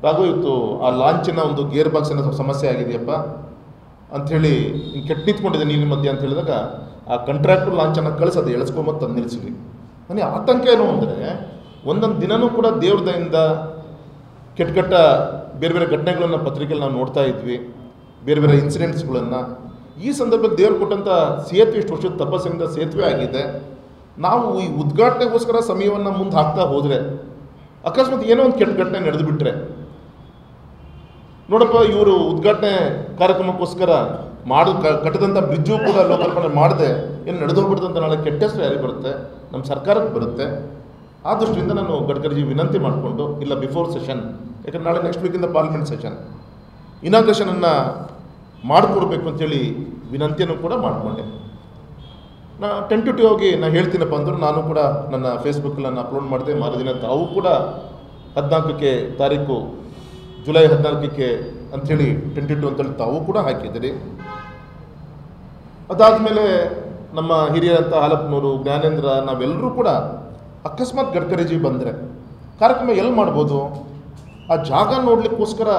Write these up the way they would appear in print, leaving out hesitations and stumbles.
ರಾಘು ಇವತ್ತು ಆ ಲಾಂಚಿನ ಒಂದು ಗೇರ್ ಬಾಕ್ಸಿನ ಸಮಸ್ಯೆ ಆಗಿದೆಯಪ್ಪ ಅಂಥೇಳಿ ಹಿಂಗೆ ಕೆಟ್ಟು ನಿಂತ್ಕೊಂಡಿದೆ ನೀರಿನ ಮಧ್ಯೆ ಅಂತ ಹೇಳಿದಾಗ ಆ ಕಾಂಟ್ರಾಕ್ಟರ್ ಲಾಂಚನ್ನು ಕಳಿಸೋದು ಎಳೆಸ್ಕೊಂಬತ್ತು ತಂದು ನಿಲ್ಲಿಸಿದ್ವಿ. ನನಗೆ ಆತಂಕ ಏನು ಅಂದರೆ ಒಂದೊಂದು ದಿನವೂ ಕೂಡ ದೇವ್ರ ದಯಿಂದ ಕೆಟ್ಟ ಬೇರೆ ಬೇರೆ ಘಟನೆಗಳನ್ನು ಪತ್ರಿಕೆಯಲ್ಲಿ ನಾವು ನೋಡ್ತಾ ಇದ್ವಿ, ಬೇರೆ ಬೇರೆ ಇನ್ಸಿಡೆಂಟ್ಸ್ಗಳನ್ನು. ಈ ಸಂದರ್ಭದಲ್ಲಿ ದೇವ್ರು ಕೊಟ್ಟಂಥ ಸೇತುವೆ ಇಷ್ಟು ವರ್ಷದ ತಪಸ್ಸಿನಿಂದ ಸೇತುವೆ ಆಗಿದೆ. ನಾವು ಈ ಉದ್ಘಾಟನೆಗೋಸ್ಕರ ಸಮಯವನ್ನು ಮುಂದೆ ಹಾಕ್ತಾ ಹೋದರೆ ಅಕಸ್ಮಾತ್ ಏನೋ ಒಂದು ಕೆಟ್ಟ ಘಟನೆ ನಡೆದು ಬಿಟ್ಟರೆ ನೋಡಪ್ಪ, ಇವರು ಉದ್ಘಾಟನೆ ಕಾರ್ಯಕ್ರಮಕ್ಕೋಸ್ಕರ ಕಟ್ಟಿದಂಥ ಬ್ರಿಡ್ಜು ಕೂಡ ಲೋಕಾರ್ಪಣೆ ಮಾಡದೆ ಏನು ನಡೆದೋಗ್ಬಿಡ್ತಂತ ನಾಳೆ ಕೆಟ್ಟ ಹೆಸರು ಯಾರಿಗೆ ಬರುತ್ತೆ? ನಮ್ಮ ಸರ್ಕಾರಕ್ಕೆ ಬರುತ್ತೆ. ಆ ದೃಷ್ಟಿಯಿಂದ ನಾನು ಗಡ್ಕರಿಜಿ ವಿನಂತಿ ಮಾಡಿಕೊಂಡು, ಇಲ್ಲ ಬಿಫೋರ್ ಸೆಷನ್, ಯಾಕಂದ್ರೆ ನಾಳೆ ನೆಕ್ಸ್ಟ್ ವೀಕಿಂದ ಪಾರ್ಲಿಮೆಂಟ್ ಸೆಷನ್, ಇನಾಗ್ರೇಷನನ್ನು ಮಾಡಿಕೊಡ್ಬೇಕು ಅಂತೇಳಿ ವಿನಂತಿಯನ್ನು ಕೂಡ ಮಾಡಿಕೊಂಡೆ. ನಾ ಟೆಂಟೇಟಿವ್ ಆಗಿ ನಾನು ಹೇಳ್ತೀನಪ್ಪ ಅಂದರು ನಾನು ಕೂಡ ನನ್ನ ಫೇಸ್ಬುಕ್ಕಲ್ಲಿ ನಾನು ಅಪ್ಲೋಡ್ ಮಾಡಿದೆ. ಮಾರದಿನ ತಾವು ಕೂಡ 14ಕ್ಕೆ ತಾರೀಕು ಜುಲೈ 14ಕ್ಕೆ ಅಂಥೇಳಿ ಟೆಂಟೇಟಿವ್ ಅಂತೇಳಿ ತಾವು ಕೂಡ ಹಾಕಿದ್ದೀರಿ. ಅದಾದಮೇಲೆ ನಮ್ಮ ಹಿರಿಯರಂಥ ಹಾಲಪ್ಪನವರು, ಜ್ಞಾನೇಂದ್ರ, ನಾವೆಲ್ಲರೂ ಕೂಡ ಅಕಸ್ಮಾತ್ ಗಡ್ಕರಿಜಿ ಬಂದರೆ ಕಾರ್ಯಕ್ರಮ ಎಲ್ಲಿ ಮಾಡ್ಬೋದು? ಆ ಜಾಗ ನೋಡಲಿಕ್ಕೋಸ್ಕರ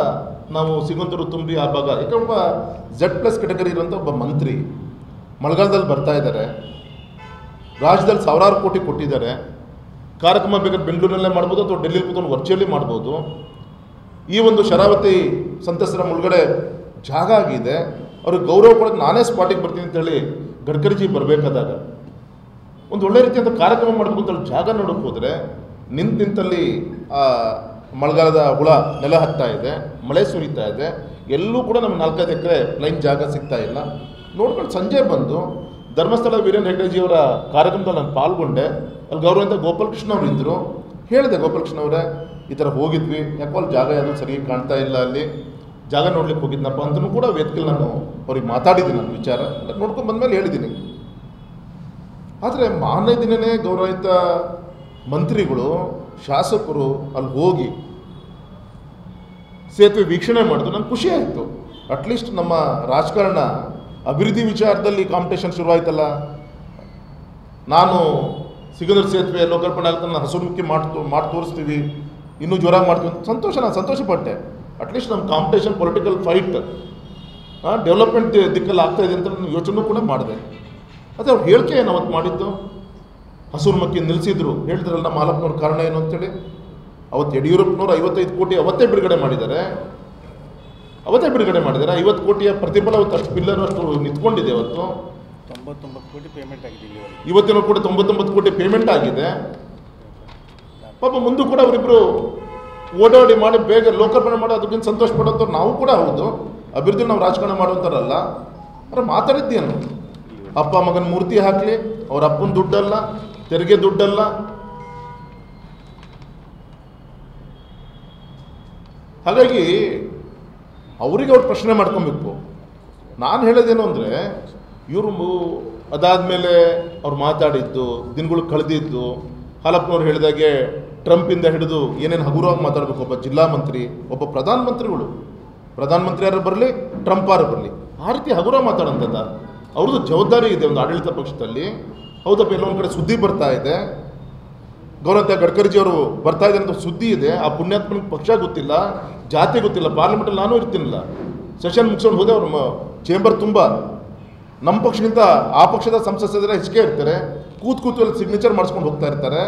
ನಾವು ಸಿಗುಂತೂರು ತುಂಬಿ ಆ ಭಾಗ, ಯಾಕಂದ್ರೆ ಒಬ್ಬ Z+ ಕೆಟಗರಿ ಇರುವಂಥ ಒಬ್ಬ ಮಂತ್ರಿ ಮಳೆಗಾಲದಲ್ಲಿ ಬರ್ತಾ ಇದ್ದಾರೆ, ರಾಜ್ಯದಲ್ಲಿ ಸಾವಿರಾರು ಕೋಟಿ ಕೊಟ್ಟಿದ್ದಾರೆ. ಕಾರ್ಯಕ್ರಮ ಬೇಕಾದ್ರೆ ಬೆಂಗಳೂರಿನಲ್ಲೇ ಮಾಡ್ಬೋದು ಅಥವಾ ಡೆಲ್ಲಿಲಿ ಕೂತ್ಕೊಂಡು ವರ್ಚುವಲಿ ಮಾಡ್ಬೋದು. ಈ ಒಂದು ಶರಾವತಿ ಸಂತಸರ ಮುಳುಗಡೆ ಜಾಗ ಆಗಿದೆ, ಅವ್ರಿಗೆ ಗೌರವ ಕೊಡೋಕ್ಕೆ ನಾನೇ ಸ್ಪಾಟಿಗೆ ಬರ್ತೀನಿ ಅಂತೇಳಿ ಗಡ್ಕರಿಜಿ ಬರಬೇಕಾದಾಗ ಒಂದು ಒಳ್ಳೆ ರೀತಿಯಂಥ ಕಾರ್ಯಕ್ರಮ ಮಾಡಬೇಕು ಅಂತೇಳಿ ಜಾಗ ನೋಡೋಕೆ ಹೋದರೆ ನಿಂತಲ್ಲಿ ಮಳೆಗಾಲದ ಹುಳ ನೆಲ ಹತ್ತಾ ಇದೆ, ಮಳೆ ಸುರಿತಾ ಇದೆ, ಎಲ್ಲೂ ಕೂಡ ನಮ್ಗೆ 4-5 ಎಕರೆ ಪ್ಲೈನ್ ಜಾಗ ಸಿಗ್ತಾ ಇಲ್ಲ. ನೋಡ್ಕೊಂಡು ಸಂಜೆ ಬಂದು ಧರ್ಮಸ್ಥಳ ವೀರೇಂದ್ರ ಹೆಗ್ಗಡೆಜಿಯವರ ಕಾರ್ಯಕ್ರಮದಲ್ಲಿ ನಾನು ಪಾಲ್ಗೊಂಡೆ. ಅಲ್ಲಿ ಗೌರವಂತ ಗೋಪಾಲಕೃಷ್ಣ ಅವರು ಇದ್ದರು. ಹೇಳಿದೆ, ಗೋಪಾಲಕೃಷ್ಣ ಅವರೇ ಈ ಥರ ಹೋಗಿದ್ವಿ, ಯಾಕೋ ಅಲ್ಲಿ ಜಾಗ ಯಾವುದೂ ಸರಿಯಾಗಿ ಕಾಣ್ತಾ ಇಲ್ಲ, ಅಲ್ಲಿ ಜಾಗ ನೋಡ್ಲಿಕ್ಕೆ ಹೋಗಿದ್ನಪ್ಪ ಅಂತಲೂ ಕೂಡ ವೇದಿಕೆಯಲ್ಲಿ ನಾನು ಅವ್ರಿಗೆ ಮಾತಾಡಿದ್ದೀನಿ. ನನ್ನ ವಿಚಾರ ನೋಡ್ಕೊಂಡು ಬಂದಮೇಲೆ ಹೇಳಿದ್ದೀನಿ. ಆದರೆ ಮಾರನೇ ದಿನವೇ ಗೌರವಿತ ಮಂತ್ರಿಗಳು, ಶಾಸಕರು ಅಲ್ಲಿ ಹೋಗಿ ಸೇತುವೆ ವೀಕ್ಷಣೆ ಮಾಡಿದ್ರು. ನಂಗೆ ಖುಷಿ ಆಯಿತು. ಅಟ್ಲೀಸ್ಟ್ ನಮ್ಮ ರಾಜಕಾರಣ ಅಭಿವೃದ್ಧಿ ವಿಚಾರದಲ್ಲಿ ಕಾಂಪಿಟೇಷನ್ ಶುರುವಾಯ್ತಲ್ಲ. ನಾನು ಸಿಗಂದೂರು ಸೇತುವೆ ಲೋಕಾರ್ಪಣೆ ಆಗ್ತಾನೆ, ನಾನು ಹಸುರುಮುಖಿ ಮಾಡಿ ತೋರಿಸ್ತೀವಿ, ಇನ್ನೂ ಜೋರಾಗಿ ಮಾಡ್ತೀವಿ ಅಂತ ನಾನು ಸಂತೋಷಪಟ್ಟೆ. ಅಟ್ಲೀಸ್ಟ್ ನಮ್ಮ ಕಾಂಪಿಟೇಷನ್ ಪೊಲಿಟಿಕಲ್ ಫೈಟ್ ಡೆವಲಪ್ಮೆಂಟ್ ದಿಕ್ಕಲ್ಲಿ ಆಗ್ತಾಯಿದೆ ಅಂತ ನಾನು ಯೋಚನೆ ಕೂಡ ಮಾಡಿದೆ. ಅದೇ ಅವ್ರು ಹೇಳಿಕೆ ಏನು ಅವತ್ತು ಮಾಡಿದ್ದು, ಹಸುರುಮುಖಿ ನಿಲ್ಲಿಸಿದ್ರು, ಹೇಳಿದ್ರಲ್ಲ ನಮ್ಮ ಹಾಲಪ್ಪನವ್ರ ಕಾರಣ ಏನು ಅಂತೇಳಿ. ಅವತ್ತು ಯಡಿಯೂರಪ್ಪನವ್ರು 55 ಕೋಟಿ ಅವತ್ತೇ ಬಿಡುಗಡೆ ಮಾಡಿದ್ದಾರೆ. 50 ಕೋಟಿಯ ಪ್ರತಿಫಲ ಅವತ್ತು ಅಷ್ಟು ಪಿಲ್ಲರ್ ಅಷ್ಟು ನಿಂತ್ಕೊಂಡಿದೆ. ಅವತ್ತು 99 ಕೋಟಿ ಪೇಮೆಂಟ್ ಆಗಿದೆ. ಇವತ್ತಿನ ಕೂಡ 99 ಕೋಟಿ ಪೇಮೆಂಟ್ ಆಗಿದೆ. ಪಾಪ ಮುಂದೂ ಕೂಡ ಅವರಿಬ್ಬರು ಓಡಾಡಿ ಮಾಡಿ ಬೇಗ ಲೋಕಾರ್ಪಣೆ ಮಾಡಿ ಅದಕ್ಕಿಂತ ಸಂತೋಷ ಪಡೋಂಥವ್ರು ನಾವು ಕೂಡ ಹೌದು. ಅಭಿವೃದ್ಧಿ ನಾವು ರಾಜಕಾರಣ ಮಾಡುವಂಥವ್ರಲ್ಲ. ಆದರೆ ಮಾತಾಡಿದ್ದೇನು, ಅಪ್ಪ ಮಗನ ಮೂರ್ತಿ ಹಾಕಲಿ, ಅವ್ರ ಅಪ್ಪನ ದುಡ್ಡಲ್ಲ, ತೆರಿಗೆ ದುಡ್ಡಲ್ಲ. ಹಾಗಾಗಿ ಅವರಿಗೆ ಅವ್ರು ಪ್ರಶ್ನೆ ಮಾಡ್ಕೊಬೇಕು. ನಾನು ಹೇಳೋದೇನು ಅಂದರೆ, ಇವರು ಅದಾದಮೇಲೆ ಅವ್ರು ಮಾತಾಡಿದ್ದು, ದಿನಗಳು ಕಳೆದಿದ್ದು, ಹಾಲಪ್ಪನವ್ರು ಹೇಳಿದಾಗೆ ಟ್ರಂಪಿಂದ ಹಿಡಿದು ಏನೇನು ಹಗುರವಾಗಿ ಮಾತಾಡಬೇಕು. ಒಬ್ಬ ಜಿಲ್ಲಾ ಮಂತ್ರಿ, ಒಬ್ಬ ಪ್ರಧಾನಮಂತ್ರಿ ಯಾರು ಬರಲಿ, ಟ್ರಂಪ್ ಯಾರು ಬರಲಿ, ಆ ರೀತಿ ಹಗುರ ಮಾತಾಡೋಂಥದ್ದು ಅವ್ರದ್ದು ಜವಾಬ್ದಾರಿ ಇದೆ ಒಂದು ಆಡಳಿತ ಪಕ್ಷದಲ್ಲಿ. ಹೌದಪ್ಪ, ಎಲ್ಲೊಂದು ಕಡೆ ಸುದ್ದಿ ಬರ್ತಾ ಇದೆ, ಗೌರವಂತ ಗಡ್ಕರಿಜಿಯವರು ಬರ್ತಾ ಇದೆ ಅಂತ ಸುದ್ದಿ ಇದೆ. ಆ ಪುಣ್ಯಾತ್ಮನಿಗೆ ಪಕ್ಷ ಗೊತ್ತಿಲ್ಲ, ಜಾತಿ ಗೊತ್ತಿಲ್ಲ. ಪಾರ್ಲಿಮೆಂಟಲ್ಲಿ ನಾನು ಇರ್ತೀನಿಲ್ಲ, ಸೆಷನ್ ಮುಗಿಸ್ಕೊಂಡು ಹೋದೆ, ಅವ್ರ ಚೇಂಬರ್ ತುಂಬ ನಮ್ಮ ಪಕ್ಷಕ್ಕಿಂತ ಆ ಪಕ್ಷದ ಸಂಸದರ ಹೆಚ್ಚಿಗೆ ಇರ್ತಾರೆ. ಕೂತು ಅಲ್ಲಿ ಸಿಗ್ನೇಚರ್ ಮಾಡಿಸ್ಕೊಂಡು ಹೋಗ್ತಾ ಇರ್ತಾರೆ.